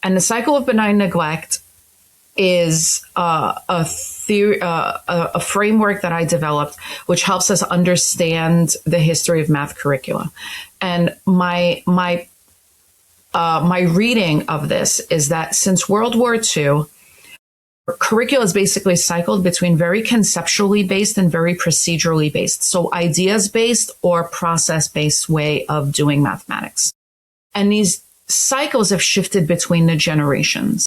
And the cycle of benign neglect is a theory, a framework that I developed, which helps us understand the history of math curricula. And my reading of this is that since World War II, curricula is basically cycled between very conceptually based and very procedurally based. So ideas based or process based way of doing mathematics. And these cycles have shifted between the generations.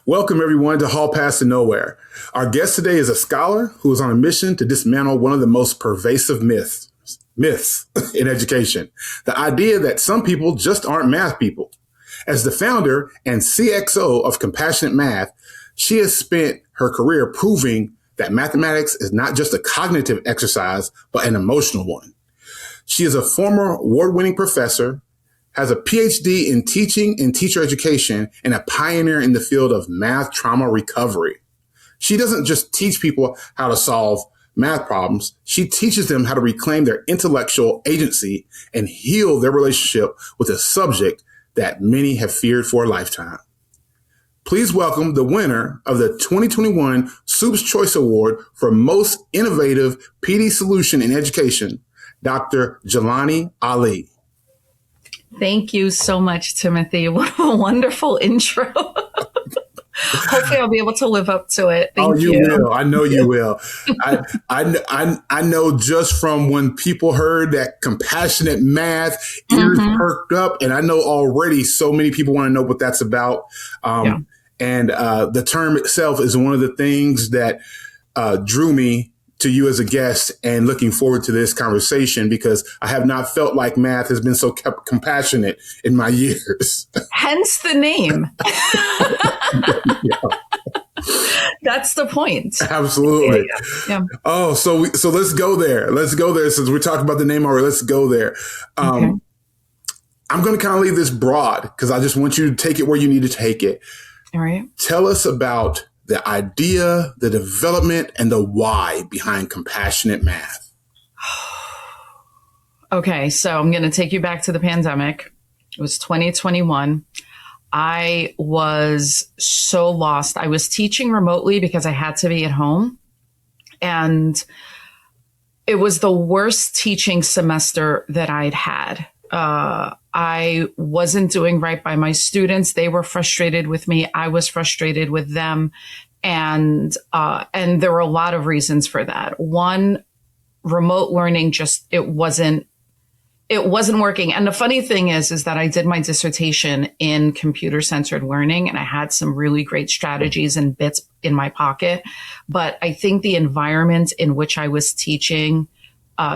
Welcome, everyone, to Hall Pass to Nowhere. Our guest today is a scholar who is on a mission to dismantle one of the most pervasive myths in education, the idea that some people just aren't math people. As the founder and CXO of Compassionate Math, she has spent her career proving that mathematics is not just a cognitive exercise, but an emotional one. She is a former award-winning professor, has a PhD in teaching and teacher education, and a pioneer in the field of math trauma recovery. She doesn't just teach people how to solve math problems. She teaches them how to reclaim their intellectual agency and heal their relationship with a subject that many have feared for a lifetime. Please welcome the winner of the 2021 Soup's Choice Award for Most Innovative PD Solution in Education, Dr. Geillan Aly. Thank you so much, Timothy. What a wonderful intro. Hopefully I'll be able to live up to it. Thank you. Will. I know you will. I know just from when people heard that compassionate math, ears perked up, and I know already so many people want to know what that's about. And the term itself is one of the things that drew me to you as a guest, and looking forward to this conversation because I have not felt like math has been so compassionate in my years. Hence the name. That's the point. Absolutely. Yeah. Oh, so let's go there. Let's go there. Since we're talking about the name already, let's go there. Okay. I'm going to kind of leave this broad because I just want you to take it where you need to take it. All right. Tell us about the idea, the development, and the why behind compassionate math. Okay, so I'm going to take you back to the pandemic. It was 2021. I was so lost. I was teaching remotely because I had to be at home. And it was the worst teaching semester that I'd had. I wasn't doing right by my students. They were frustrated with me. I was frustrated with them. And there were a lot of reasons for that. One, remote learning it wasn't working. And the funny thing is that I did my dissertation in computer-centered learning, and I had some really great strategies and bits in my pocket. But I think the environment in which I was teaching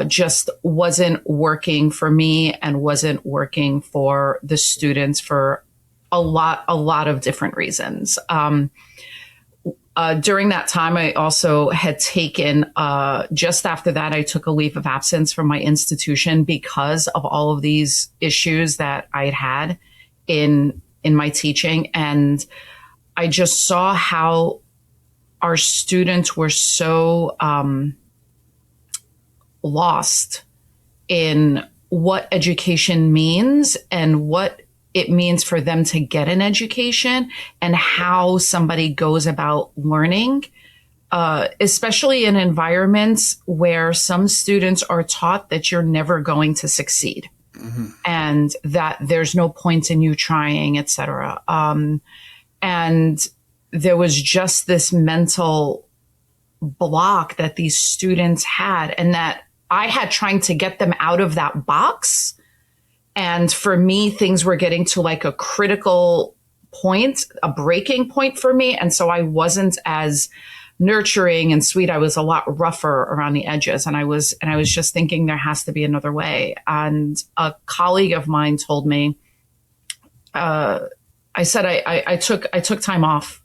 just wasn't working for me and wasn't working for the students for a lot of different reasons. During that time, I also had taken, just after that, I took a leave of absence from my institution because of all of these issues that I had in my teaching. And I just saw how our students were so lost in what education means and what it means for them to get an education and how somebody goes about learning, especially in environments where some students are taught that you're never going to succeed and that there's no point in you trying, et cetera. And there was just this mental block that these students had, and that I had trying to get them out of that box. And for me, things were getting to like a critical point, a breaking point for me. And so I wasn't as nurturing and sweet. I was a lot rougher around the edges. And I was just thinking there has to be another way. And a colleague of mine told me, I said I took time off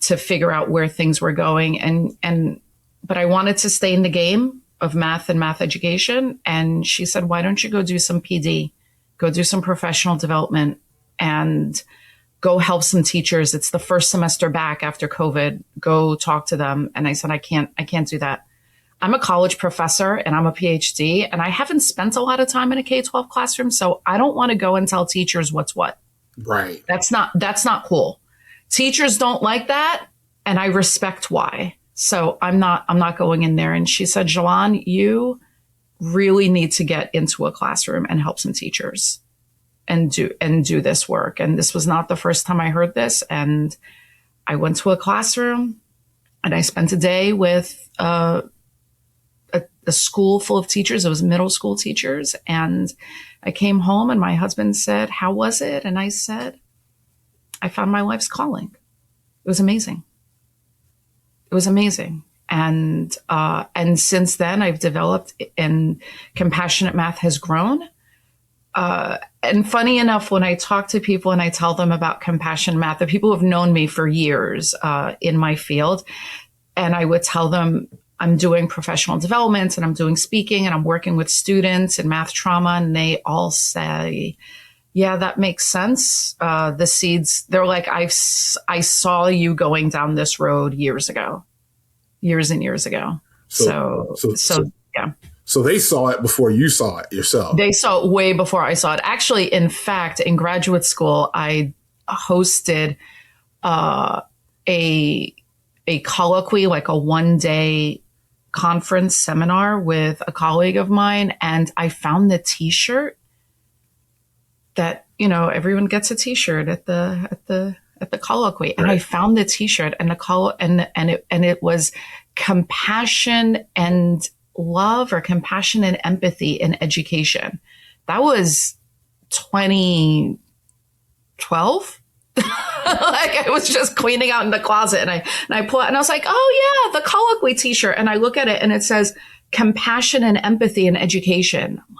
to figure out where things were going, but I wanted to stay in the game of math and math education. And she said, why don't you go do some PD, go do some professional development, and go help some teachers. It's the first semester back after COVID. Go talk to them. And I said, I can't do that. I'm a college professor and I'm a PhD, and I haven't spent a lot of time in a K-12 classroom. So I don't want to go and tell teachers what's what. Right. That's not cool. Teachers don't like that, and I respect why. So I'm not going in there. And she said, Geillan, you really need to get into a classroom and help some teachers and do this work. And this was not the first time I heard this. And I went to a classroom and I spent a day with a school full of teachers. It was middle school teachers. And I came home and my husband said, how was it? And I said, I found my life's calling. It was amazing. It was amazing. And since then I've developed, and compassionate math has grown. And funny enough, when I talk to people and I tell them about compassion math, the people who have known me for years in my field, and I would tell them I'm doing professional development and I'm doing speaking and I'm working with students in math trauma, and they all say, yeah, that makes sense. The seeds, they're like, I saw you going down this road years and years ago. So yeah. So they saw it before you saw it yourself. They saw it way before I saw it. Actually, in fact, in graduate school, I hosted a colloquy, like a one-day conference seminar with a colleague of mine, and I found the T-shirt that, everyone gets a T-shirt at the colloquy, right. And I found the T-shirt and it was compassion and love, or compassion and empathy in education. That was 2012. Like, I was just cleaning out in the closet, and I pull it, and I was like, oh yeah, the colloquy T-shirt. And I look at it and it says compassion and empathy in education. I'm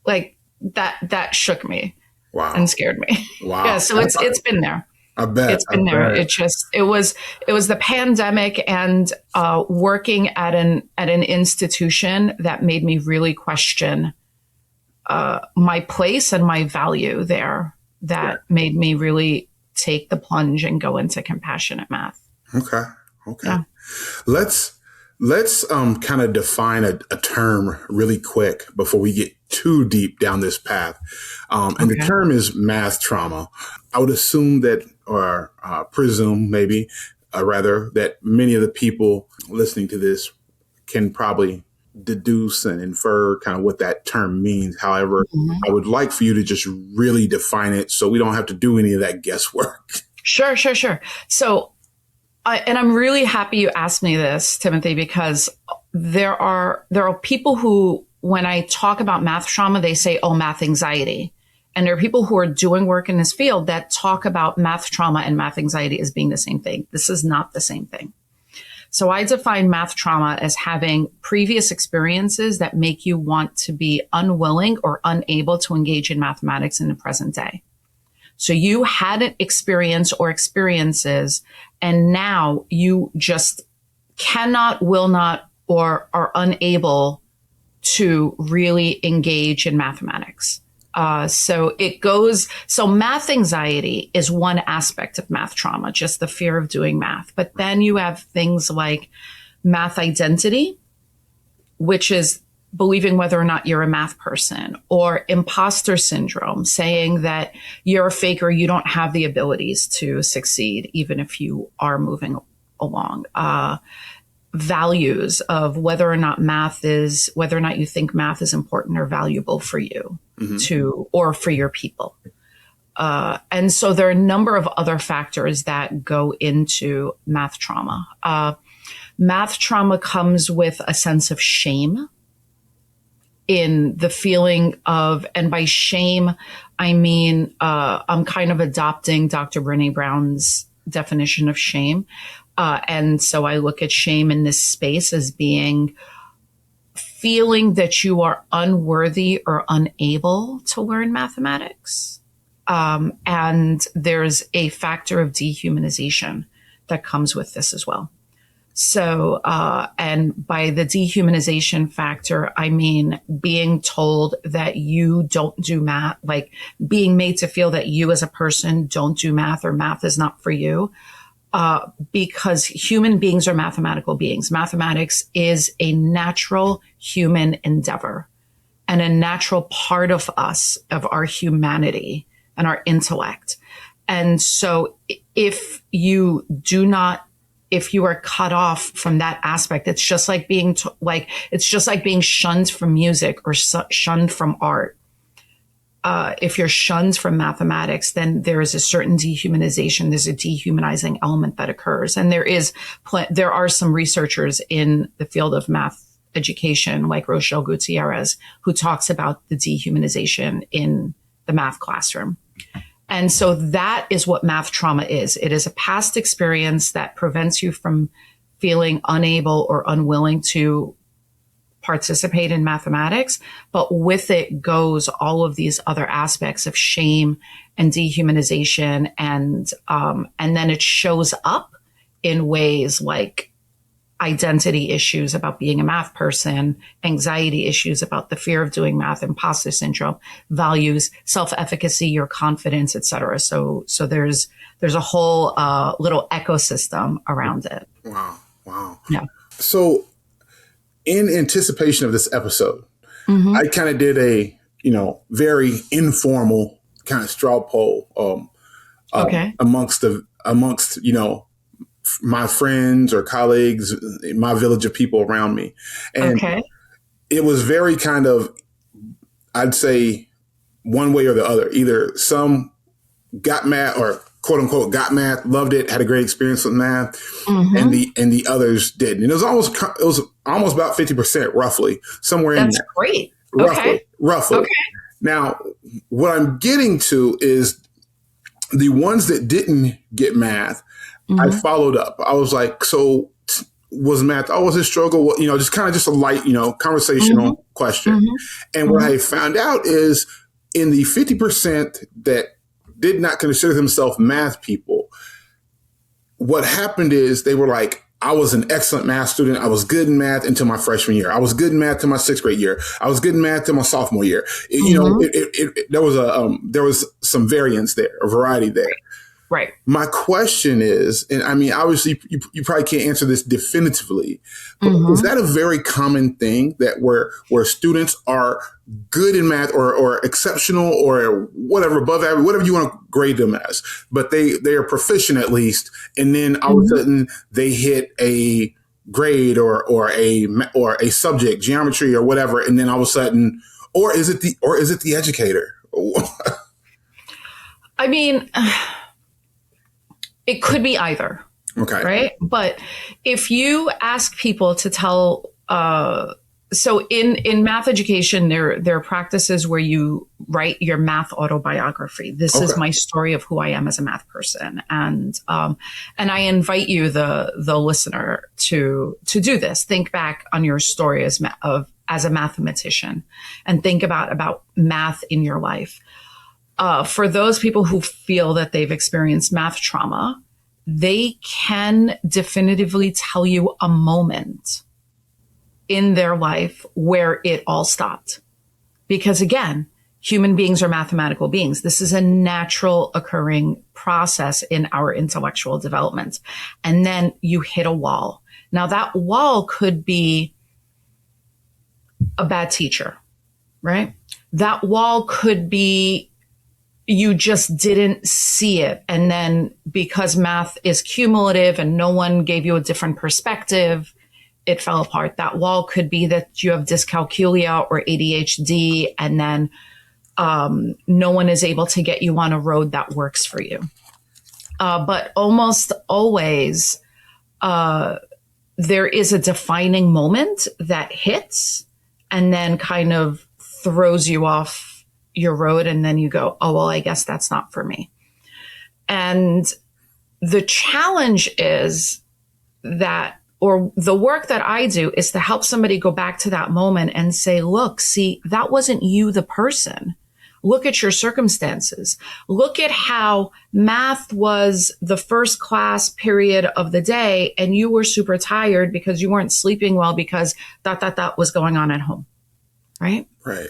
like that shook me. Wow. And scared me. Wow. Yeah. So it's been there. I bet it's been there. Bet. It was the pandemic and working at an institution that made me really question my place and my value there. That made me really take the plunge and go into compassionate math. Okay. Yeah. Let's kind of define a term really quick before we get too deep down this path. And the term is math trauma. I would assume that, or presume maybe, rather, that many of the people listening to this can probably deduce and infer kind of what that term means. However, I would like for you to just really define it so we don't have to do any of that guesswork. Sure. So, and I'm really happy you asked me this, Timothy, because there are people who, when I talk about math trauma, they say, oh, math anxiety. And there are people who are doing work in this field that talk about math trauma and math anxiety as being the same thing. This is not the same thing. So I define math trauma as having previous experiences that make you want to be unwilling or unable to engage in mathematics in the present day. So you had an experience or experiences, and now you just cannot, will not, or are unable to really engage in mathematics. So math anxiety is one aspect of math trauma, just the fear of doing math. But then you have things like math identity, which is believing whether or not you're a math person, or imposter syndrome, saying that you're a faker, you don't have the abilities to succeed, even if you are moving along. Values of whether or not you think math is important or valuable for you or for your people. And so there are a number of other factors that go into math trauma. Math trauma comes with a sense of shame, in the feeling of, and by shame, I mean, I'm kind of adopting Dr. Brené Brown's definition of shame. And so I look at shame in this space as being feeling that you are unworthy or unable to learn mathematics. And there's a factor of dehumanization that comes with this as well. So, and by the dehumanization factor, I mean being told that you don't do math, like being made to feel that you as a person don't do math or math is not for you. Because human beings are mathematical beings. Mathematics is a natural human endeavor and a natural part of us, of our humanity and our intellect. And so if you are cut off from that aspect, it's just like being it's just like being shunned from music or shunned from art. If you're shunned from mathematics, then there is a certain dehumanization. There's a dehumanizing element that occurs. And there are some researchers in the field of math education, like Rochelle Gutierrez, who talks about the dehumanization in the math classroom. And so that is what math trauma is. It is a past experience that prevents you from feeling unable or unwilling to participate in mathematics, but with it goes all of these other aspects of shame and dehumanization. And then it shows up in ways like identity issues about being a math person, anxiety issues about the fear of doing math, imposter syndrome, values, self-efficacy, your confidence, etc. So there's a whole little ecosystem around it. Wow. Yeah. So in anticipation of this episode, I kind of did a, very informal kind of straw poll amongst my friends or colleagues, my village of people around me. And it was very kind of, I'd say, one way or the other. Either some got math or quote unquote got math, loved it, had a great experience with math, and the others didn't. And it was almost about 50% roughly, somewhere in there. That's great. Roughly. Okay. Now, what I'm getting to is the ones that didn't get math, I followed up. I was like, so was math always a struggle? Well, just a light, conversational question. And what I found out is in the 50% that did not consider themselves math people, what happened is they were like, I was an excellent math student. I was good in math until my freshman year. I was good in math till my sixth grade year. I was good in math till my sophomore year. There was some variance there, a variety there. Right. My question is, and I mean, obviously you probably can't answer this definitively, but is that a very common thing that where students are good in math or exceptional or whatever, above average, whatever you want to grade them as, but they are proficient at least. And then all of a sudden they hit a grade or a subject, geometry or whatever. And then all of a sudden, or is it the educator? I mean, it could be either. Okay. Right. But if you ask people to tell, so in math education, there are practices where you write your math autobiography. This is my story of who I am as a math person. And I invite you, the listener, to do this. Think back on your story as a mathematician and think about math in your life. For those people who feel that they've experienced math trauma, they can definitively tell you a moment in their life where it all stopped. Because again, human beings are mathematical beings. This is a natural occurring process in our intellectual development. And then you hit a wall. Now that wall could be a bad teacher, right? That wall could be you just didn't see it. And then because math is cumulative and no one gave you a different perspective, it fell apart. That wall could be that you have dyscalculia or ADHD, and then no one is able to get you on a road that works for you. But almost always, there is a defining moment that hits and then kind of throws you off your road. And then you go, oh, well, I guess that's not for me. And the challenge is that, or the work that I do is to help somebody go back to that moment and say, look, see, that wasn't you, the person. look at your circumstances. Look at how math was the first class period of the day and you were super tired because you weren't sleeping well because that was going on at home. Right? Right.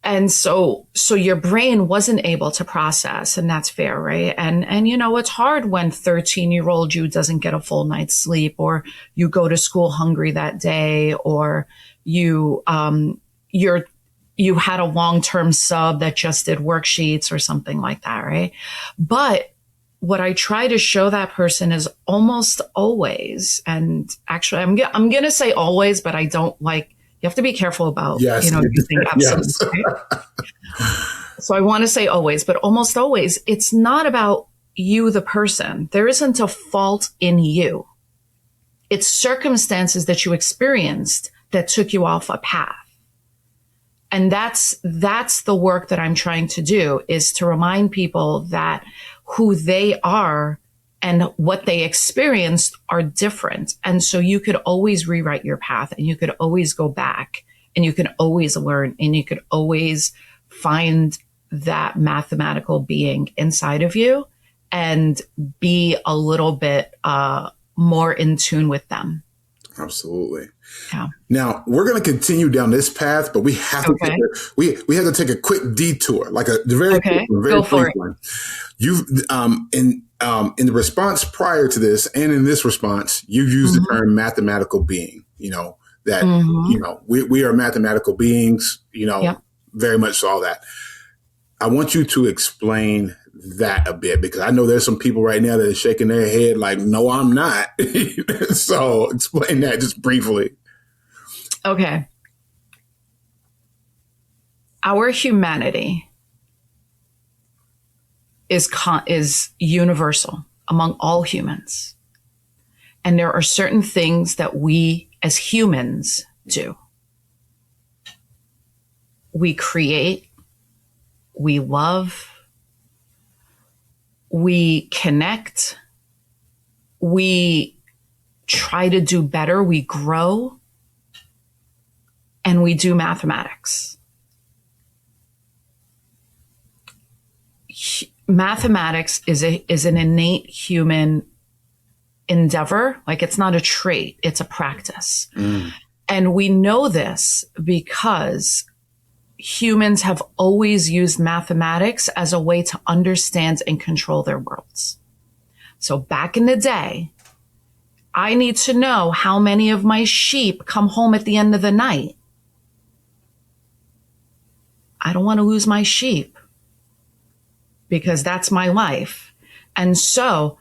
And so your brain wasn't able to process, and that's fair, right? And it's hard when 13-year-old you doesn't get a full night's sleep, or you go to school hungry that day, or you had a long-term sub that just did worksheets or something like that, right? But what I try to show that person is almost always, and actually I'm going to say always, but I don't like, you have to be careful about, using absolutes. Yes. Right? So I want to say always, but almost always, it's not about you, the person. There isn't a fault in you. It's circumstances that you experienced that took you off a path. And that's the work that I'm trying to do, is to remind people that who they are and what they experienced are different. And so you could always rewrite your path, and you could always go back, and you can always learn, and you could always find that mathematical being inside of you and be a little bit more in tune with them. Absolutely. Yeah. Now we're going to continue down this path, but we have to we have to take a quick detour, like a very quick one. You've in the response prior to this, and in this response, you've used the term mathematical being. That we are mathematical beings. Very much all that. I want you to explain that a bit, because I know there's some people right now that are shaking their head like, no, I'm not. So explain that just briefly. Okay. Our humanity is universal among all humans. And there are certain things that we as humans do. We create, we love, we connect, we try to do better, we grow, and we do mathematics. Mathematics is an innate human endeavor. Like, it's not a trait, it's a practice. And we know this because humans have always used mathematics as a way to understand and control their worlds. So back in the day, I need to know how many of my sheep come home at the end of the night. I don't want to lose my sheep because that's my life. And so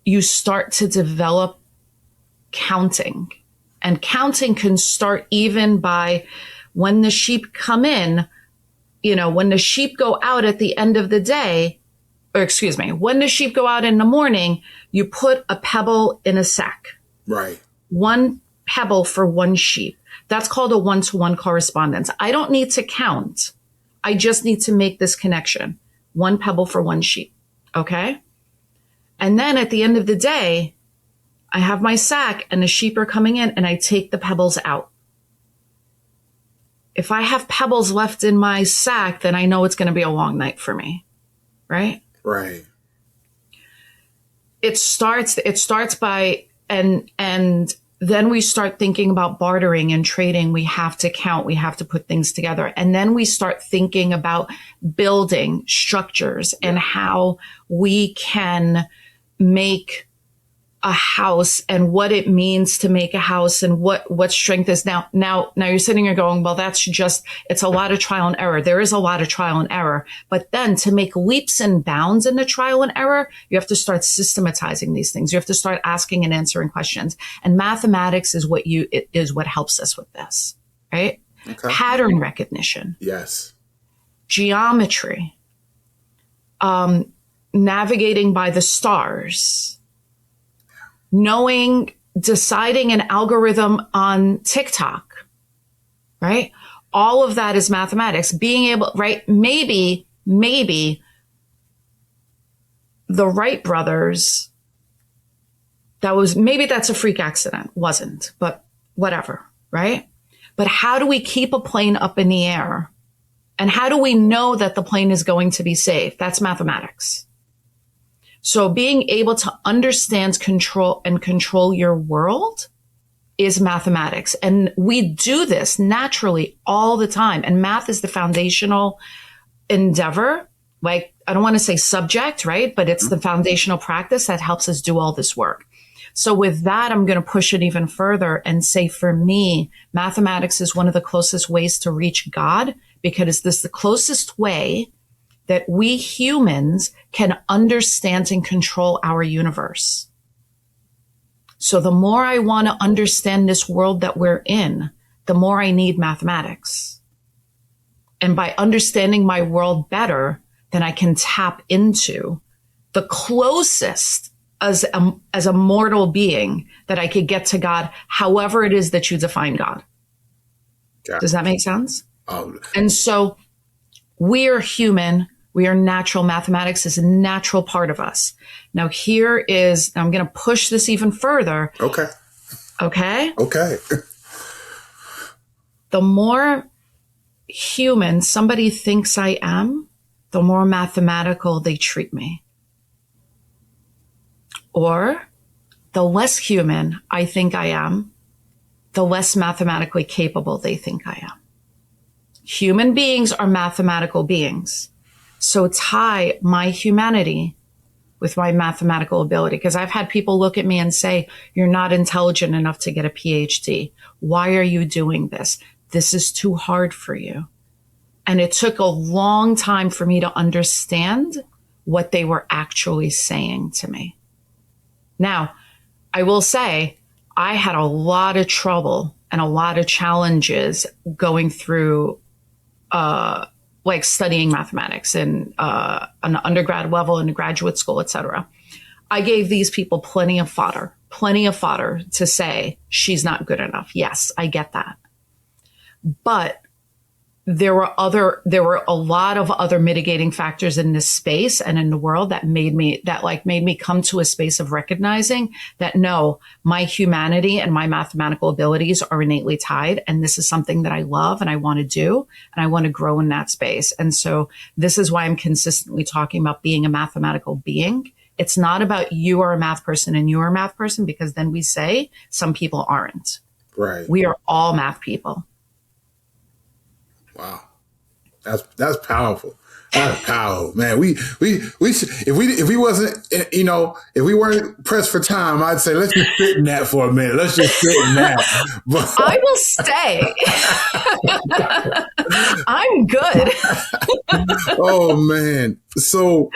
you start to develop counting, and counting can start even by when the sheep come in, when the sheep go out at the end of the day, when the sheep go out in the morning, you put a pebble in a sack. Right. One pebble for one sheep. That's called a one-to-one correspondence. I don't need to count. I just need to make this connection. One pebble for one sheep. Okay? And then at the end of the day, I have my sack and the sheep are coming in, and I take the pebbles out. If I have pebbles left in my sack, then I know it's going to be a long night for me. Right? Right. It starts by, and then we start thinking about bartering and trading. We have to count. We have to put things together. And then we start thinking about building structures and how we can make a house and what it means to make a house and what strength is. Now you're sitting here going, well, it's a lot of trial and error. There is a lot of trial and error, but then to make leaps and bounds in the trial and error, you have to start systematizing these things. You have to start asking and answering questions. And mathematics is what helps us with this, right? Okay. Pattern recognition. Yes. Geometry. Navigating by the stars. Deciding an algorithm on TikTok, right? All of that is mathematics. Being able, right? Maybe the Wright brothers, maybe that's a freak accident. Wasn't, but whatever, right? But how do we keep a plane up in the air And how do we know that the plane is going to be safe? That's mathematics. So being able to understand, control your world is mathematics. And we do this naturally all the time. And math is the foundational endeavor. Like, I don't want to say subject, right? But it's the foundational practice that helps us do all this work. So with that, I'm going to push it even further and say, for me, mathematics is one of the closest ways to reach God, because this is the closest way that we humans can understand and control our universe. So the more I want to understand this world that we're in, the more I need mathematics. And by understanding my world better, then I can tap into the closest as a mortal being that I could get to God, however it is that you define God. Does that make sense? And so we are human. We are natural. Mathematics is a natural part of us. Now I'm going to push this even further. Okay. The more human somebody thinks I am, the more mathematical they treat me. Or the less human I think I am, the less mathematically capable they think I am. Human beings are mathematical beings. So tie my humanity with my mathematical ability. Because I've had people look at me and say, you're not intelligent enough to get a PhD. Why are you doing this? This is too hard for you. And it took a long time for me to understand what they were actually saying to me. Now, I will say I had a lot of trouble and a lot of challenges going through like studying mathematics and on an undergrad level, in a graduate school, etc. I gave these people plenty of fodder to say she's not good enough. Yes, I get that. But there were a lot of other mitigating factors in this space and in the world that made me come to a space of recognizing that no, my humanity and my mathematical abilities are innately tied. And this is something that I love and I want to do, and I want to grow in that space. And so this is why I'm consistently talking about being a mathematical being. It's not about you are a math person and you are a math person, because then we say some people aren't. Right. We are all math people. Wow. That's powerful. That's powerful, man. We should, if we wasn't, if we weren't pressed for time, I'd say, let's just sit in that for a minute. Let's just sit in that. But I will stay. I'm good. Oh man. So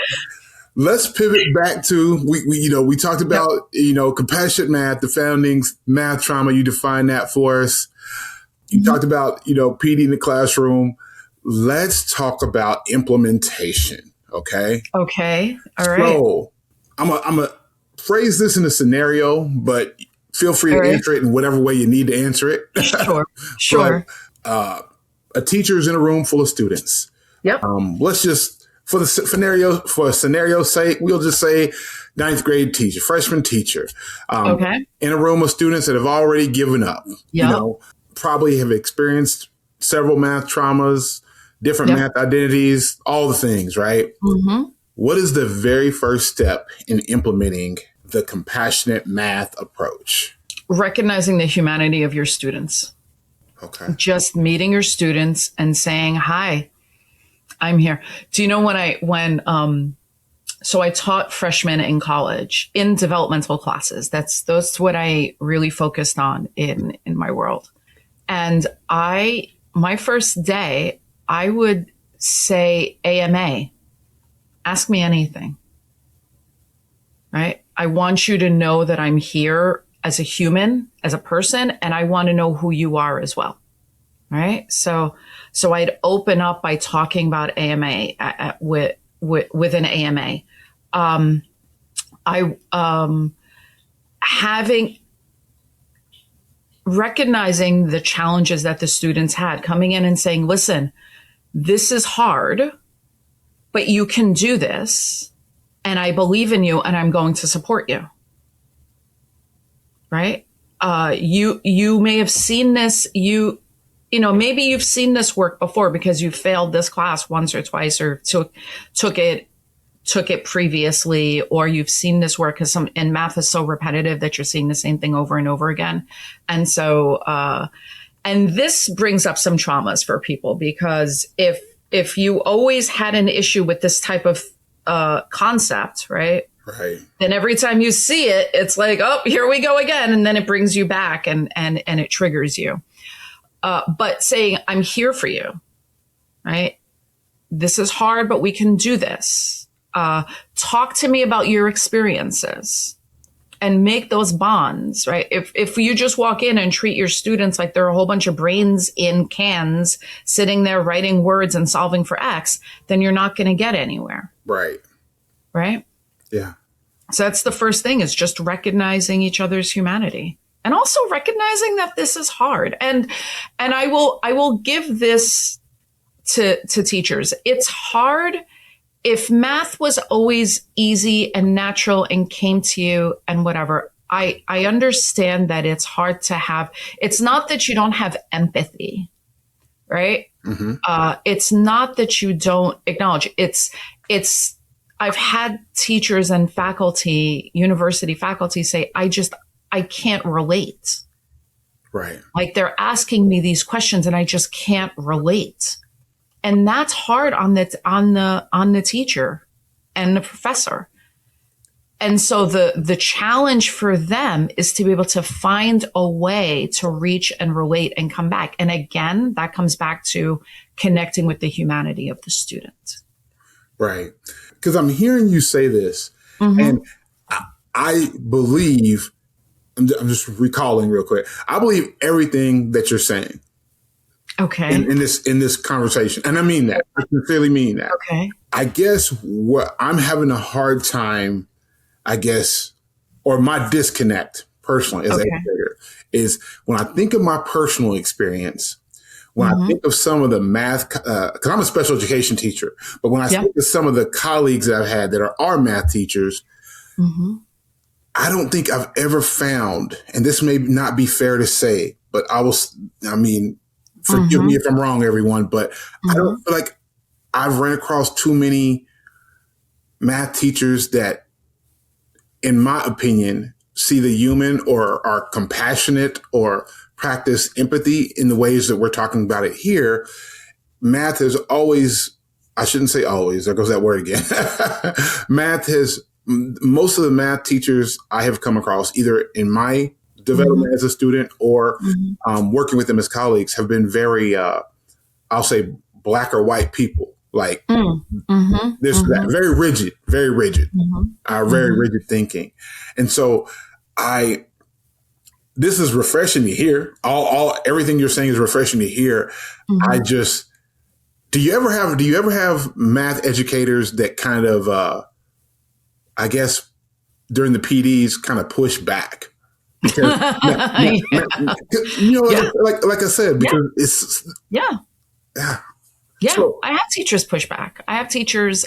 let's pivot back to, we talked about, compassionate math, the foundings, math trauma. You defined that for us. You talked about, PD in the classroom. Let's talk about implementation. Okay. Okay. All right. So I'm a phrase this in a scenario, but feel free to answer it in whatever way you need to answer it. Sure. But, a teacher's in a room full of students. Yep. Let's just, for scenario's sake, we'll just say ninth grade teacher, freshman teacher. In a room of students that have already given up. Yep. Probably have experienced several math traumas, different math identities, all the things, right? Mm-hmm. What is the very first step in implementing the compassionate math approach? Recognizing the humanity of your students. Okay. Just meeting your students and saying, hi, I'm here. Do you know so I taught freshmen in college in developmental classes. That's what I really focused on in my world. And my first day, I would say AMA, ask me anything, right? I want you to know that I'm here as a human, as a person, and I want to know who you are as well, right? So I'd open up by talking about AMA with an AMA. Recognizing the challenges that the students had, coming in and saying, listen, this is hard, but you can do this. And I believe in you and I'm going to support you. Right? You may have seen this. maybe you've seen this work before because you failed this class once or twice or took it previously, or you've seen this work because and math is so repetitive that you're seeing the same thing over and over again. And so, and this brings up some traumas for people, because if you always had an issue with this type of concept, right? Right. Then every time you see it, it's like, oh, here we go again. And then it brings you back and it triggers you. But saying, I'm here for you, right? This is hard, but we can do this. Talk to me about your experiences and make those bonds, right? If you just walk in and treat your students like they're a whole bunch of brains in cans sitting there writing words and solving for X, then you're not going to get anywhere. Right. Right? Yeah. So that's the first thing, is just recognizing each other's humanity, and also recognizing that this is hard. And I will give this to teachers. It's hard. If math was always easy and natural and came to you and whatever, I understand that it's hard to have. It's not that you don't have empathy, right? Mm-hmm. It's not that you don't acknowledge. I've had teachers and faculty, university faculty, say, I can't relate. Right. Like, they're asking me these questions and I just can't relate. And that's hard on the teacher and the professor. And so the challenge for them is to be able to find a way to reach and relate and come back. And again, that comes back to connecting with the humanity of the student. Right. Because I'm hearing you say this, mm-hmm. and I believe, I'm just recalling real quick, I believe everything that you're saying. Okay. In this conversation. And I mean that. I sincerely mean that. Okay. I guess what I'm having a hard time, or my disconnect personally as an educator, is when I think of my personal experience, when mm-hmm. I think of some of the math, because I'm a special education teacher, but when I think of some of the colleagues that I've had that are math teachers, mm-hmm. I don't think I've ever found, and this may not be fair to say, but forgive mm-hmm. me if I'm wrong, everyone, but mm-hmm. I don't feel like I've ran across too many math teachers that, in my opinion, see the human or are compassionate or practice empathy in the ways that we're talking about it here. Math has always, I shouldn't say always, there goes that word again. Most of the math teachers I have come across, either in my development mm-hmm. as a student or mm-hmm. Working with them as colleagues, have been very, I'll say, black or white people. Like mm-hmm. this, mm-hmm. that, very rigid, mm-hmm. Very rigid thinking. And so this is refreshing to hear. Everything you're saying is refreshing to hear. Mm-hmm. Do you ever have math educators that kind of, during the PDs kind of push back? Because, like I said, because it's. Yeah. So, I have teachers push back. I have teachers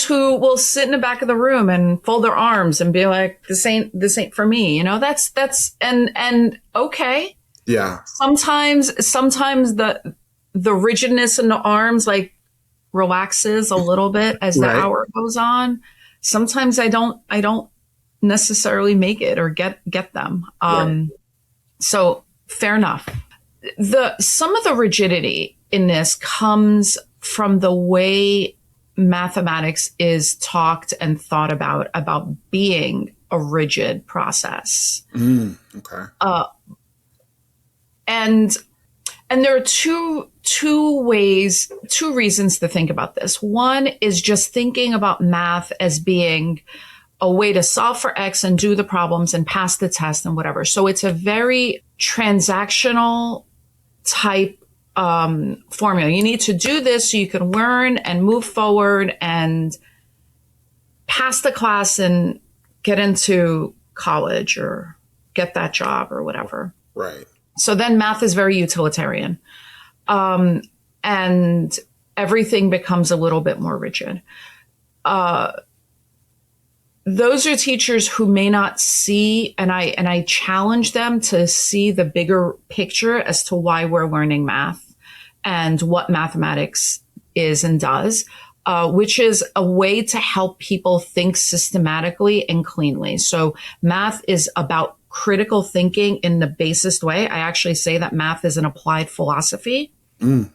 who will sit in the back of the room and fold their arms and be like, this ain't for me. That's and okay. Yeah. Sometimes the rigidness in the arms like relaxes a little bit as the hour goes on. Sometimes I don't necessarily make it or get them. So fair enough. Some of the rigidity in this comes from the way mathematics is talked and thought about being a rigid process. Okay. And there are two reasons to think about this. One is just thinking about math as being a way to solve for X and do the problems and pass the test and whatever. So it's a very transactional type formula. You need to do this so you can learn and move forward and pass the class and get into college or get that job or whatever. Right. So then math is very utilitarian. And everything becomes a little bit more rigid. those are teachers who may not see, and I challenge them to see the bigger picture as to why we're learning math and what mathematics is and does, which is a way to help people think systematically and cleanly. So math is about critical thinking in the basest way. I actually say that math is an applied philosophy.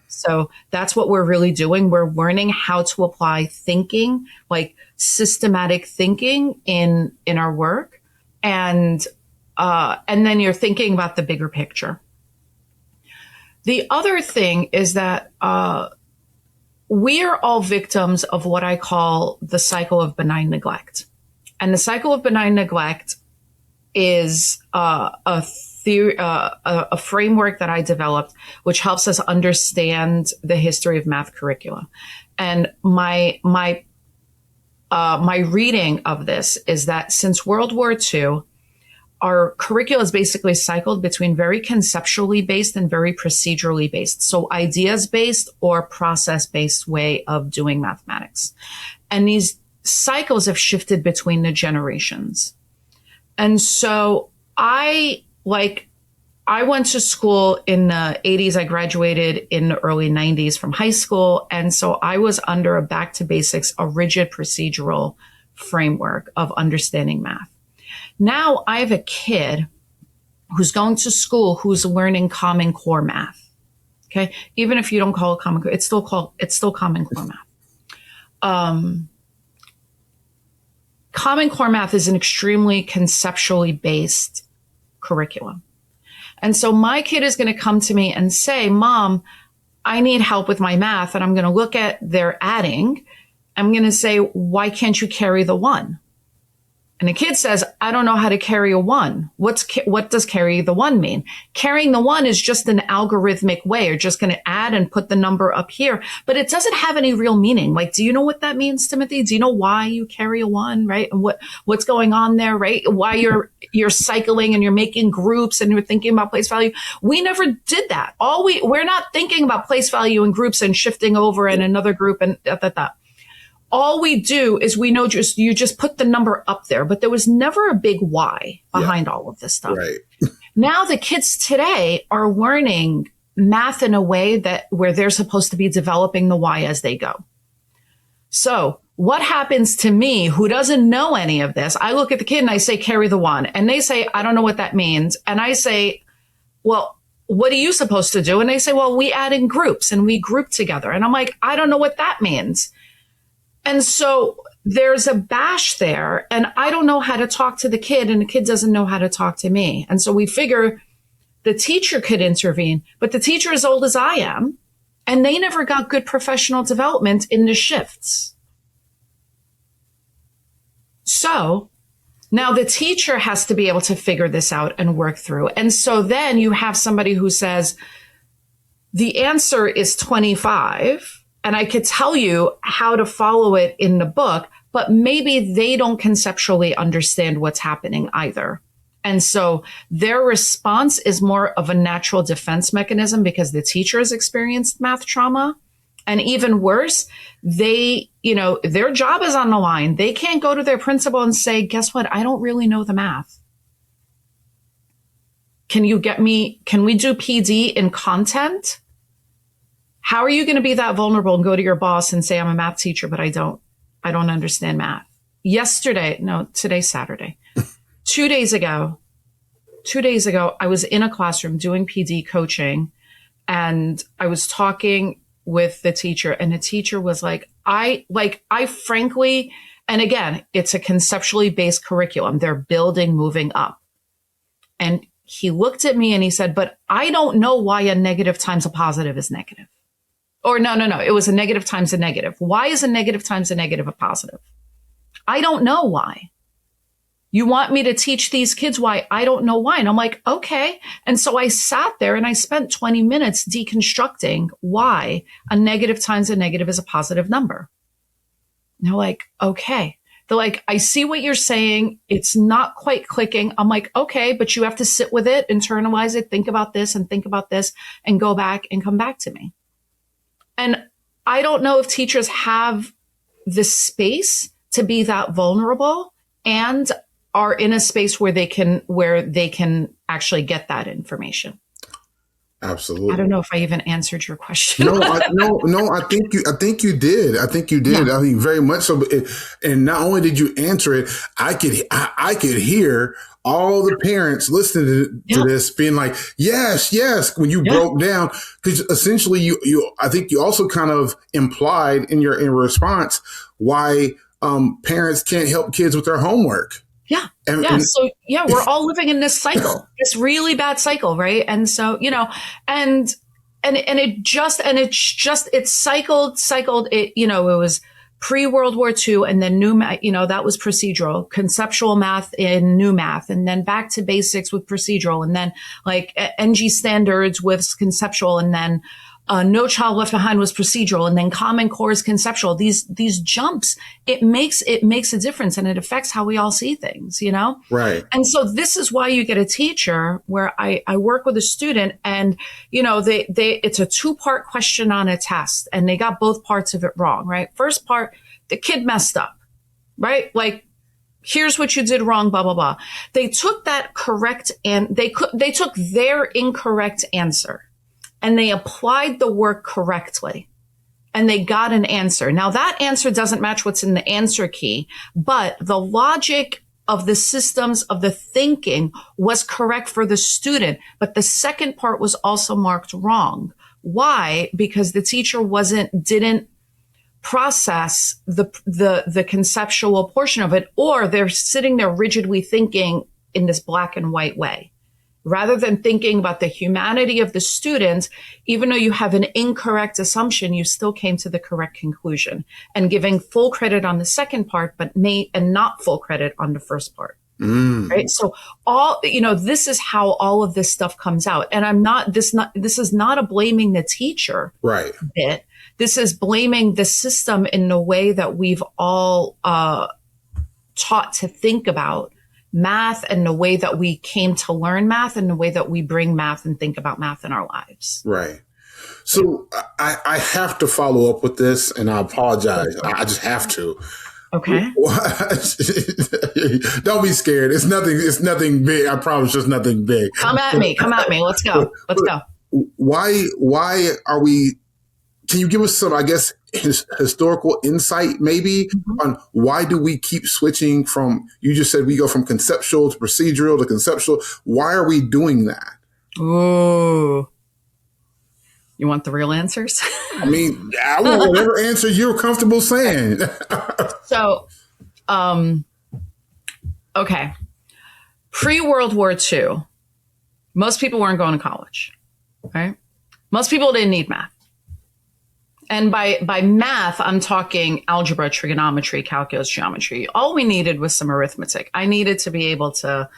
So that's what we're really doing. We're learning how to apply thinking, like systematic thinking in our work. And then you're thinking about the bigger picture. The other thing is that, we are all victims of what I call the cycle of benign neglect. And the cycle of benign neglect is a theory, a framework that I developed, which helps us understand the history of math curricula. And my reading of this is that since World War II, our curricula is basically cycled between very conceptually based and very procedurally based. So ideas based or process based way of doing mathematics. And these cycles have shifted between the generations. And so I went to school in the 80s. I graduated in the early 90s from high school. And so I was under a back to basics, a rigid procedural framework of understanding math. Now I have a kid who's going to school who's learning Common Core math. Okay. Even if you don't call it Common Core, it's still Common Core math. Common Core math is an extremely conceptually based curriculum. And so my kid is going to come to me and say, Mom, I need help with my math. And I'm going to look at their adding. I'm going to say, why can't you carry the 1? And the kid says, I don't know how to carry a 1. What does carry the 1 mean? Carrying the 1 is just an algorithmic way. You're just going to add and put the number up here, but it doesn't have any real meaning. Like, do you know what that means, Timothy? Do you know why you carry a 1, right? And what's going on there, right? Why you're cycling and you're making groups and you're thinking about place value. We never did that. We're not thinking about place value in groups and shifting over in another group and that. All we do is we know you just put the number up there, but there was never a big why behind all of this stuff. Right. Now the kids today are learning math in a way where they're supposed to be developing the why as they go. So what happens to me, who doesn't know any of this? I look at the kid and I say, carry the 1. And they say, I don't know what that means. And I say, well, what are you supposed to do? And they say, well, we add in groups and we group together. And I'm like, I don't know what that means. And so there's a bash there, and I don't know how to talk to the kid, and the kid doesn't know how to talk to me. And so we figure the teacher could intervene, but the teacher is as old as I am, and they never got good professional development in the shifts. So now the teacher has to be able to figure this out and work through. And so then you have somebody who says, the answer is 25. And I could tell you how to follow it in the book, but maybe they don't conceptually understand what's happening either. And so their response is more of a natural defense mechanism because the teacher has experienced math trauma. And even worse, their job is on the line. They can't go to their principal and say, guess what? I don't really know the math. Can we do PD in content? How are you going to be that vulnerable and go to your boss and say, I'm a math teacher, but I don't understand math? Today's Saturday. 2 days ago, I was in a classroom doing PD coaching, and I was talking with the teacher, and the teacher was like, I frankly, and again, it's a conceptually based curriculum. They're building, moving up. And he looked at me and he said, but I don't know why a negative times a positive is negative. Or no. It was a negative times a negative. Why is a negative times a negative a positive? I don't know why. You want me to teach these kids why? I don't know why. And I'm like, okay. And so I sat there and I spent 20 minutes deconstructing why a negative times a negative is a positive number. And they're like, okay. They're like, I see what you're saying. It's not quite clicking. I'm like, okay, but you have to sit with it, internalize it, think about this and go back and come back to me. And I don't know if teachers have the space to be that vulnerable and are in a space where they can actually get that information. Absolutely. I don't know if I even answered your question. No, I think you did. I think you did. Yeah. I mean, very much so. And not only did you answer it, I could hear all the parents listening to this being like, yes, when you broke down, because essentially I think you also kind of implied in your response why parents can't help kids with their homework. Yeah. So we're all living in this cycle, this really bad cycle. Right. And so, and it cycled, it was pre-World War II, and then new math, that was procedural, conceptual math in new math, and then back to basics with procedural, and then like NG standards with conceptual, and then No Child Left Behind was procedural, and then Common Core is conceptual. These jumps, it makes a difference, and it affects how we all see things, Right. And so this is why you get a teacher where I work with a student, and it's a 2-part question on a test, and they got both parts of it wrong. Right. First part, the kid messed up. Right. Like, here's what you did wrong, blah, blah, blah. They took that correct, and they took their incorrect answer, and they applied the work correctly, and they got an answer. Now, that answer doesn't match what's in the answer key, but the logic of the systems of the thinking was correct for the student. But the second part was also marked wrong. Why? Because the teacher didn't process the conceptual portion of it, or they're sitting there rigidly thinking in this black and white way. Rather than thinking about the humanity of the students, even though you have an incorrect assumption, you still came to the correct conclusion, and giving full credit on the second part, and not full credit on the first part. Right. So this is how all of this stuff comes out. And this is not a blaming the teacher bit. This is blaming the system in the way that we've all taught to think about math, and the way that we came to learn math, and the way that we bring math and think about math in our lives. Right. So I have to follow up with this, and I apologize. I just have to. Okay. Don't be scared. It's nothing big. I promise, just nothing big. Come at me. Let's go. Why are we? Can you give us some, I guess, historical insight maybe on why do we keep switching from, you just said we go from conceptual to procedural to conceptual. Why are we doing that? Ooh. You want the real answers? I mean, I want whatever answer you're comfortable saying. So, okay. Pre-World War II, most people weren't going to college, right? Most people didn't need math. And by math, I'm talking algebra, trigonometry, calculus, geometry. All we needed was some arithmetic. I needed to be able to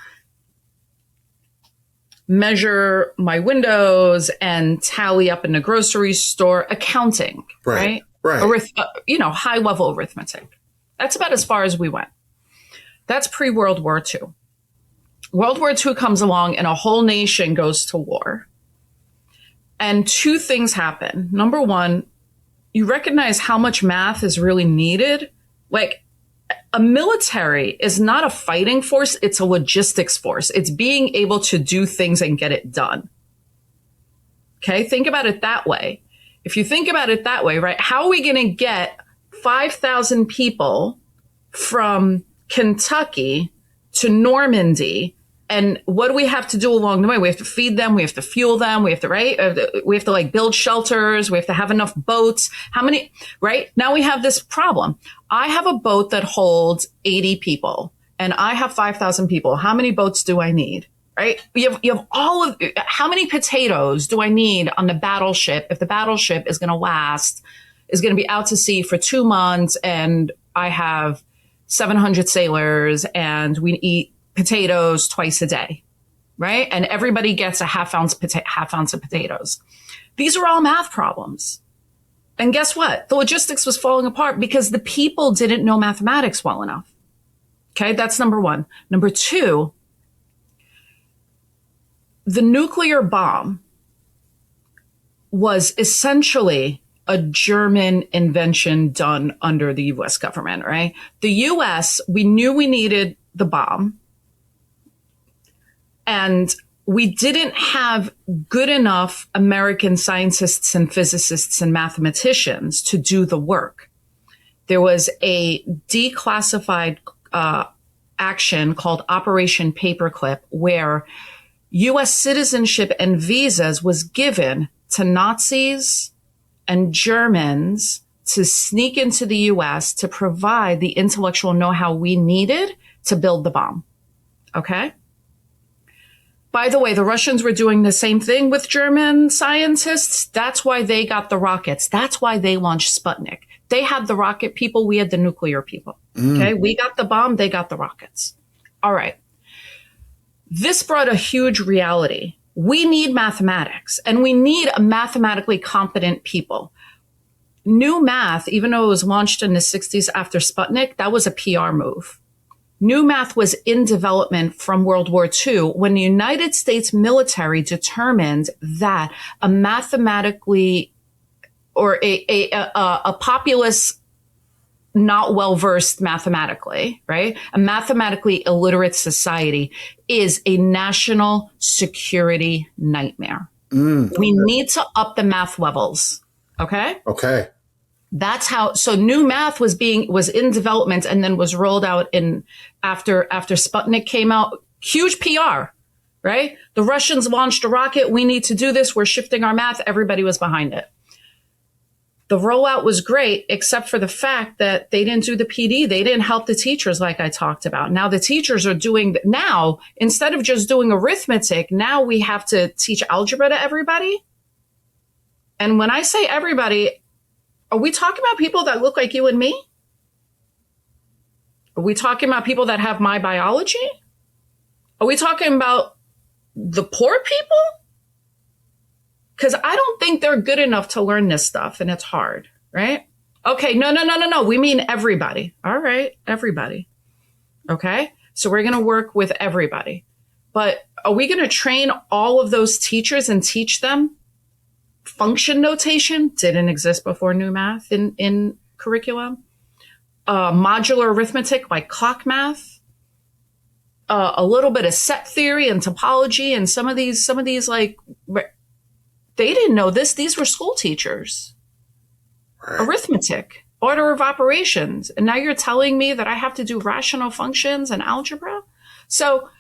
measure my windows and tally up in the grocery store, accounting, right? High level arithmetic. That's about as far as we went. That's pre-World War II. World War II comes along, and a whole nation goes to war. And 2 things happen. Number one, you recognize how much math is really needed. Like, a military is not a fighting force. It's a logistics force. It's being able to do things and get it done. Okay. Think about it that way. If you think about it that way, right? How are we going to get 5,000 people from Kentucky to Normandy? And what do we have to do along the way? We have to feed them. We have to fuel them. We have to like build shelters. We have to have enough boats. How many, right? Now we have this problem. I have a boat that holds 80 people, and I have 5,000 people. How many boats do I need? Right? You have how many potatoes do I need on the battleship? If the battleship is going to be out to sea for 2 months, and I have 700 sailors, and we eat potatoes twice a day, right? And everybody gets a half ounce of potatoes. These are all math problems. And guess what? The logistics was falling apart because the people didn't know mathematics well enough. Okay, that's number one. Number two, the nuclear bomb was essentially a German invention done under the US government, right? The US, we knew we needed the bomb, and we didn't have good enough American scientists and physicists and mathematicians to do the work. There was a declassified action called Operation Paperclip, where US citizenship and visas was given to Nazis and Germans to sneak into the US to provide the intellectual know-how we needed to build the bomb. Okay? By the way, the Russians were doing the same thing with German scientists. That's why they got the rockets. That's why they launched Sputnik. They had the rocket people. We had the nuclear people. Okay. We got the bomb. They got the rockets. All right. This brought a huge reality. We need mathematics, and we need a mathematically competent people. New math, even though it was launched in the 60s after Sputnik, that was a PR move. New math was in development from World War II when the United States military determined that a mathematically or a populace not well-versed mathematically, right? A mathematically illiterate society is a national security nightmare. We need to up the math levels. Okay? Okay. That's how, so new math was in development and then was rolled out after Sputnik came out. Huge PR, right? The Russians launched a rocket. We need to do this. We're shifting our math. Everybody was behind it. The rollout was great, except for the fact that they didn't do the PD. They didn't help the teachers like I talked about. Now the teachers are now, instead of just doing arithmetic, now we have to teach algebra to everybody. And when I say everybody, are we talking about people that look like you and me? Are we talking about people that have my biology? Are we talking about the poor people? Because I don't think they're good enough to learn this stuff, and it's hard, right? Okay, no. We mean everybody. All right, everybody. Okay, so we're going to work with everybody. But are we going to train all of those teachers and teach them function notation? Didn't exist before new math in curriculum. Modular arithmetic like clock math. A little bit of set theory and topology, and some of these like, they didn't know this. These were school teachers. Right. Arithmetic, order of operations. And now you're telling me that I have to do rational functions and algebra? So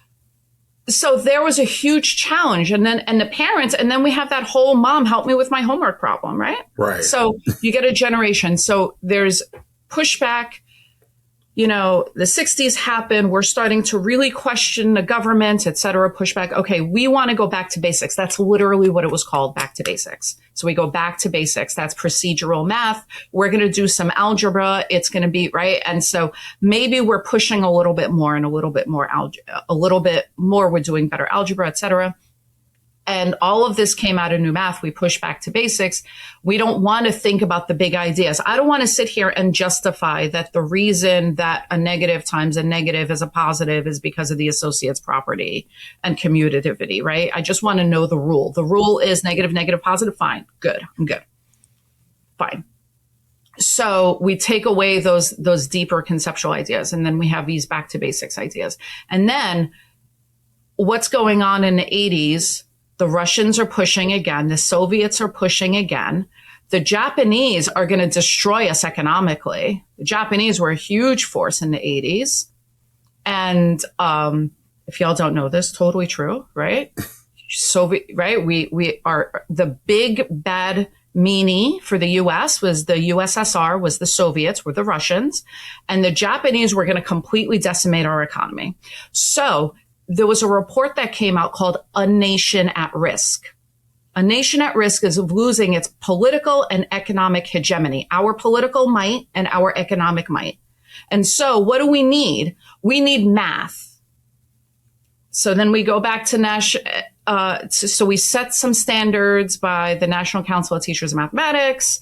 there was a huge challenge. And the parents, and then we have that whole mom help me with my homework problem, right? Right. So you get a generation. So there's pushback. You know, the 60s happened. We're starting to really question the government, et cetera, pushback. Okay, we want to go back to basics. That's literally what it was called, back to basics. So we go back to basics. That's procedural math. We're going to do some algebra. It's going to be, right? And so maybe we're pushing a little bit more and a little bit more, we're doing better algebra, et cetera. And all of this came out of new math. We push back to basics. We don't want to think about the big ideas. I don't want to sit here and justify that the reason that a negative times a negative is a positive is because of the associates property and commutativity, right? I just want to know the rule. The rule is negative, negative, positive. Fine. Good. I'm good. Fine. So we take away those deeper conceptual ideas, and then we have these back to basics ideas. And then what's going on in the 80s? The Russians are pushing again. The Soviets are pushing again. The Japanese are going to destroy us economically. The Japanese were a huge force in the 80s. And if y'all don't know this, totally true, right? Right? We are the big bad meanie for the US was the USSR, was the Soviets, were the Russians. And the Japanese were going to completely decimate our economy. So there was a report that came out called A Nation at Risk. A nation at risk is of losing its political and economic hegemony, our political might and our economic might. And so what do we need? We need math. So then we go back to so we set some standards by the National Council of Teachers of Mathematics,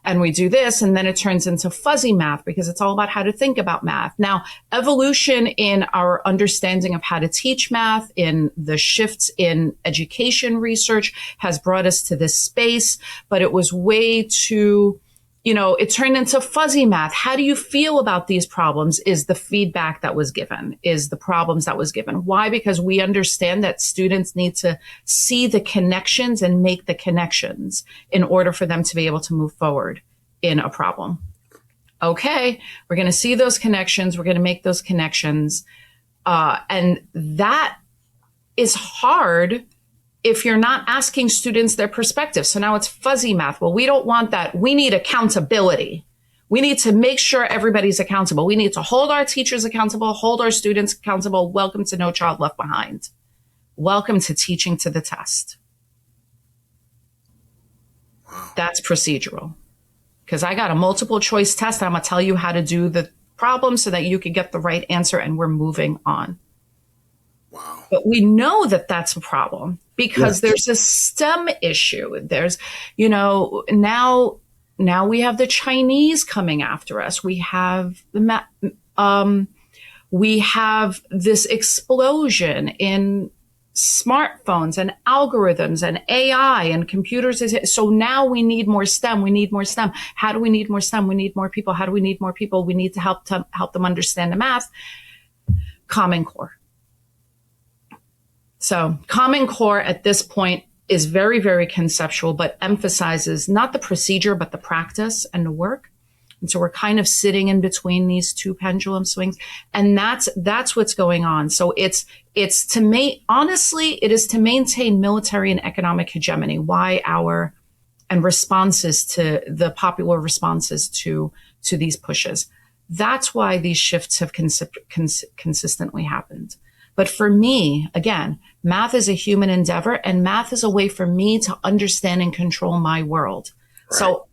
and we do this, and then it turns into fuzzy math because it's all about how to think about math. Now, evolution in our understanding of how to teach math, in the shifts in education research, has brought us to this space, but it was way too, it turned into fuzzy math. How do you feel about these problems is the feedback that was given, is the problems that was given. Why? Because we understand that students need to see the connections and make the connections in order for them to be able to move forward in a problem. Okay, we're going to see those connections. We're going to make those connections. And that is hard if you're not asking students their perspective. So now it's fuzzy math. Well, we don't want that. We need accountability. We need to make sure everybody's accountable. We need to hold our teachers accountable, hold our students accountable. Welcome to No Child Left Behind. Welcome to teaching to the test. Wow. That's procedural. Because I got a multiple choice test. I'm going to tell you how to do the problem so that you can get the right answer, and we're moving on. Wow. But we know that that's a problem because there's a STEM issue. There's, now we have the Chinese coming after us. We have we have this explosion in smartphones and algorithms and AI and computers. So now we need more STEM. We need more STEM. How do we need more STEM? We need more people. How do we need more people? We need to help them understand the math. Common Core. So Common Core at this point is very, very conceptual, but emphasizes not the procedure, but the practice and the work. And so we're kind of sitting in between these two pendulum swings. And that's what's going on. So it's honestly, it is to maintain military and economic hegemony. And responses to the popular responses to these pushes. That's why these shifts have consistently happened. But for me, again, math is a human endeavor, and math is a way for me to understand and control my world. Right. So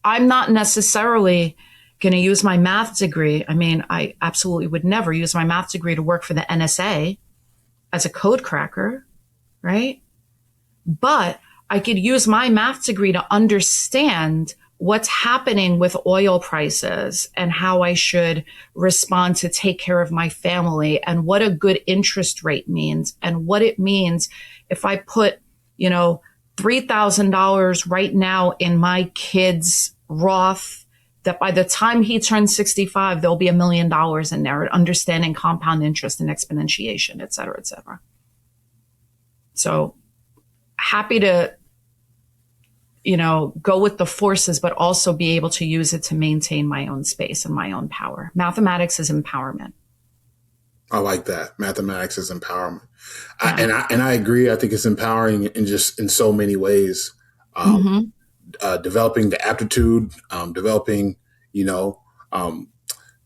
I'm not necessarily going to use my math degree. I mean, I absolutely would never use my math degree to work for the NSA as a code cracker, right? But I could use my math degree to understand what's happening with oil prices and how I should respond to take care of my family, and what a good interest rate means, and what it means if I put, $3,000 right now in my kid's Roth, that by the time he turns 65, there'll be $1 million in there, understanding compound interest and exponentiation, et cetera, et cetera. So happy to go with the forces, but also be able to use it to maintain my own space and my own power. Mathematics is empowerment. I like that. Mathematics is empowerment. Yeah. I agree. I think it's empowering in so many ways. Developing the aptitude, developing,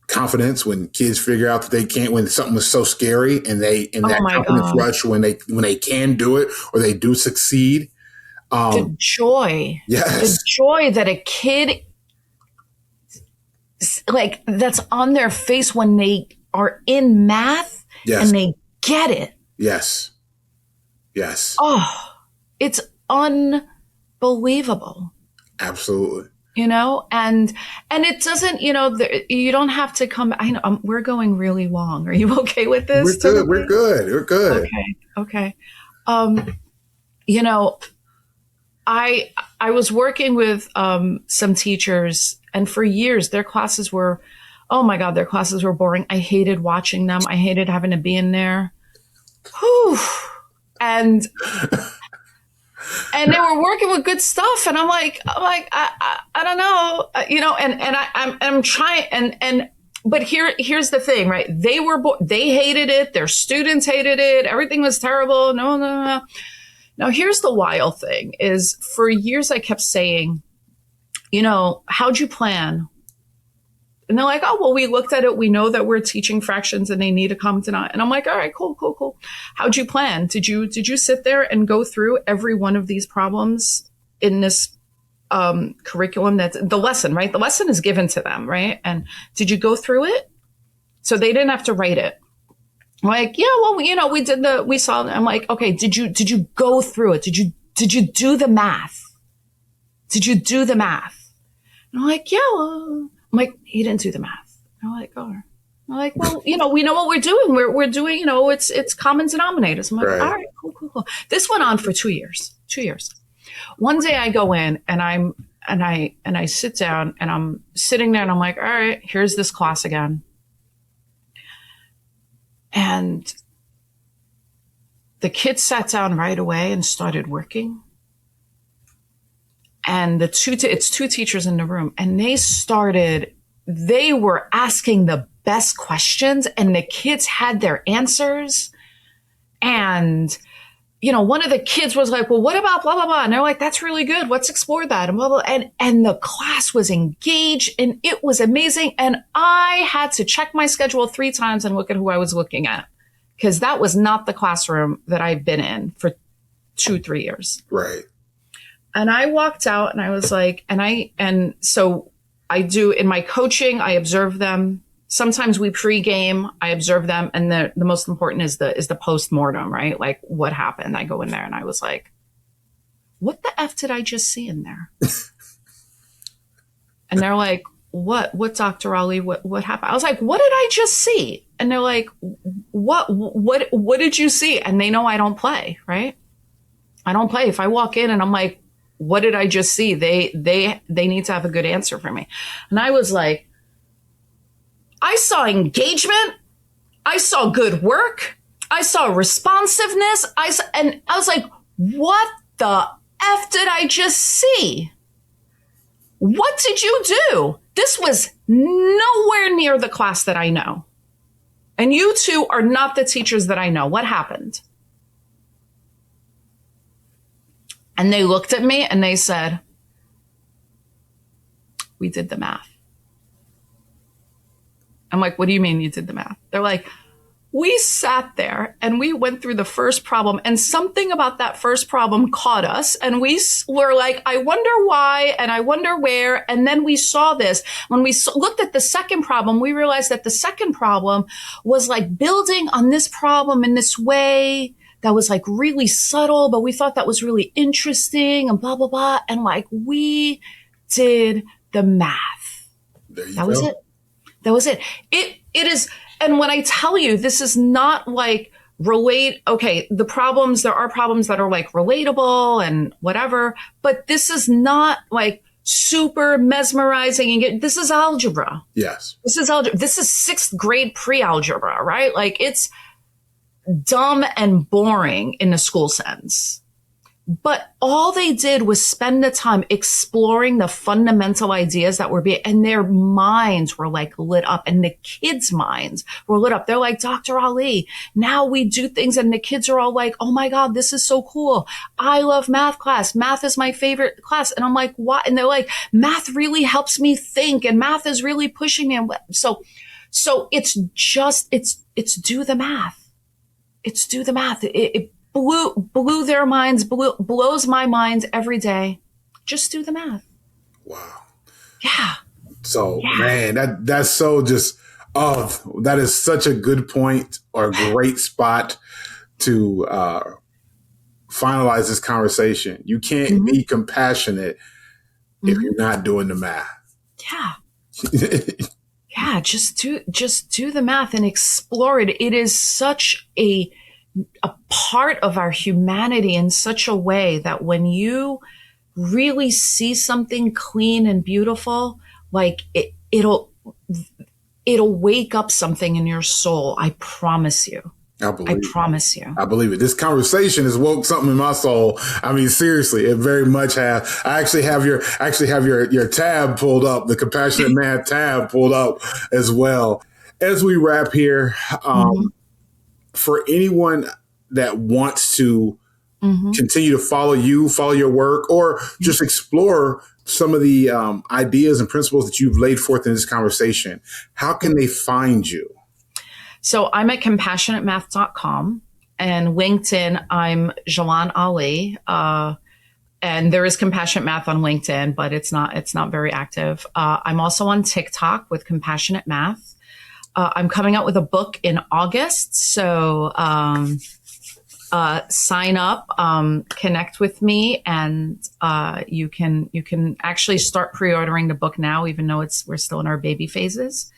confidence when kids figure out that they can't, when something was so scary, and that confidence rush when they can do it or they do succeed. The joy, the joy that a kid, that's on their face when they are in math and they get it. Yes. Oh, it's unbelievable. Absolutely. And it doesn't, you don't have to come. I know we're going really long. Are you okay with this? We're good. Okay. I was working with some teachers, and for years their classes were, oh my God, their classes were boring. I hated watching them. I hated having to be in there. Whew. And they were working with good stuff, and I'm like, I don't know, I'm trying, but here's the thing, right? They hated it. Their students hated it. Everything was terrible. No. Now, here's the wild thing is, for years I kept saying, how'd you plan? And they're like, oh, well, we looked at it. We know that we're teaching fractions and they need to come tonight. And I'm like, all right, cool. How'd you plan? Did you sit there and go through every one of these problems in this curriculum? That's the lesson, right? The lesson is given to them, right? And did you go through it? So they didn't have to write it. I'm like, yeah, well, we saw, I'm like, okay, did you go through it? Did you do the math? Did you do the math? And I'm like, yeah, well, I'm like, he didn't do the math. I'm like, oh, I'm like, well, we know what we're doing. We're doing, it's common denominators. I'm like, Right. all right, cool. This went on for 2 years. 2 years. One day I go in and I sit down and I'm sitting there and I'm like, all right, here's this class again. And the kids sat down right away and started working. And it's two teachers in the room, and they were asking the best questions, and the kids had their answers. And, one of the kids was like, well, what about blah, blah, blah? And they're like, that's really good. Let's explore that. And blah, blah. And the class was engaged and it was amazing. And I had to check my schedule 3 times and look at who I was looking at, because that was not the classroom that I've been in for 2-3 years. Right. And I walked out and I was like, and so I do in my coaching, I observe them. Sometimes we pregame, I observe them. And the most important is the post-mortem, right? Like, what happened? I go in there and I was like, what the F did I just see in there? And they're like, what, Dr. Aly, what happened? I was like, what did I just see? And they're like, what did you see? And they know I don't play, right? I don't play. If I walk in and I'm like, what did I just see? They need to have a good answer for me. And I was like, I saw engagement. I saw good work. I saw responsiveness. And I was like, what the F did I just see? What did you do? This was nowhere near the class that I know. And you two are not the teachers that I know. What happened? And they looked at me and they said, we did the math. I'm like, what do you mean you did the math? They're like, we sat there and we went through the first problem, and something about that first problem caught us. And we were like, I wonder why, and I wonder where. And then we saw this. When we looked at the second problem, we realized that the second problem was like building on this problem in this way that was like really subtle, but we thought that was really interesting and blah, blah, blah. And like, we did the math. That was it. That was it. It is. And when I tell you, this is not like okay, there are problems that are like relatable and whatever, but this is not like super mesmerizing. And this is algebra. Yes. This is algebra. This is 6th grade pre-algebra, right? Like, it's dumb and boring in the school sense. But all they did was spend the time exploring the fundamental ideas that were and their minds were like lit up, and the kids' minds were lit up. They're like, Dr. Aly, now we do things, and the kids are all like, oh my God, this is so cool. I love math class. Math is my favorite class. And I'm like, what? And they're like, math really helps me think, and math is really pushing me. So it's do the math. It's do the math. It blew their minds, blows my mind every day. Just do the math. Wow. Yeah. So, man, that's so just, that is such a good point, or a great spot to finalize this conversation. You can't be compassionate if you're not doing the math. Yeah. Yeah. Just do the math and explore it. It is such a part of our humanity in such a way that when you really see something clean and beautiful, like it'll wake up something in your soul. I promise you. I promise you. I believe it. This conversation has woke something in my soul. I mean, seriously, it very much has. I actually have your tab pulled up, the Compassionate Man tab pulled up as well. As we wrap here, for anyone that wants to continue to follow your work, or just explore some of the ideas and principles that you've laid forth in this conversation, how can they find you? So I'm at compassionatemath.com, and LinkedIn, I'm Geillan Aly. And there is Compassionate Math on LinkedIn, but it's not very active. I'm also on TikTok with Compassionate Math. I'm coming out with a book in August. So sign up, connect with me, and you can actually start pre-ordering the book now, even though we're still in our baby phases.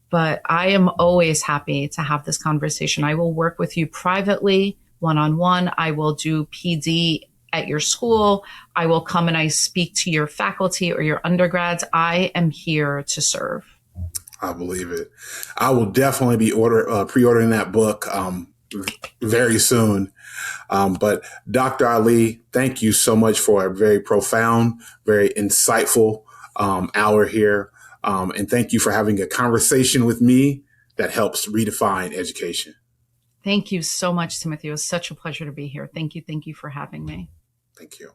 But I am always happy to have this conversation. I will work with you privately, one-on-one. I will do PD at your school. I will come and I speak to your faculty or your undergrads. I am here to serve. I believe it. I will definitely be pre-ordering that book very soon. But Dr. Aly, thank you so much for a very profound, very insightful hour here. And thank you for having a conversation with me that helps redefine education. Thank you so much, Timothy. It was such a pleasure to be here. Thank you. Thank you for having me. Thank you.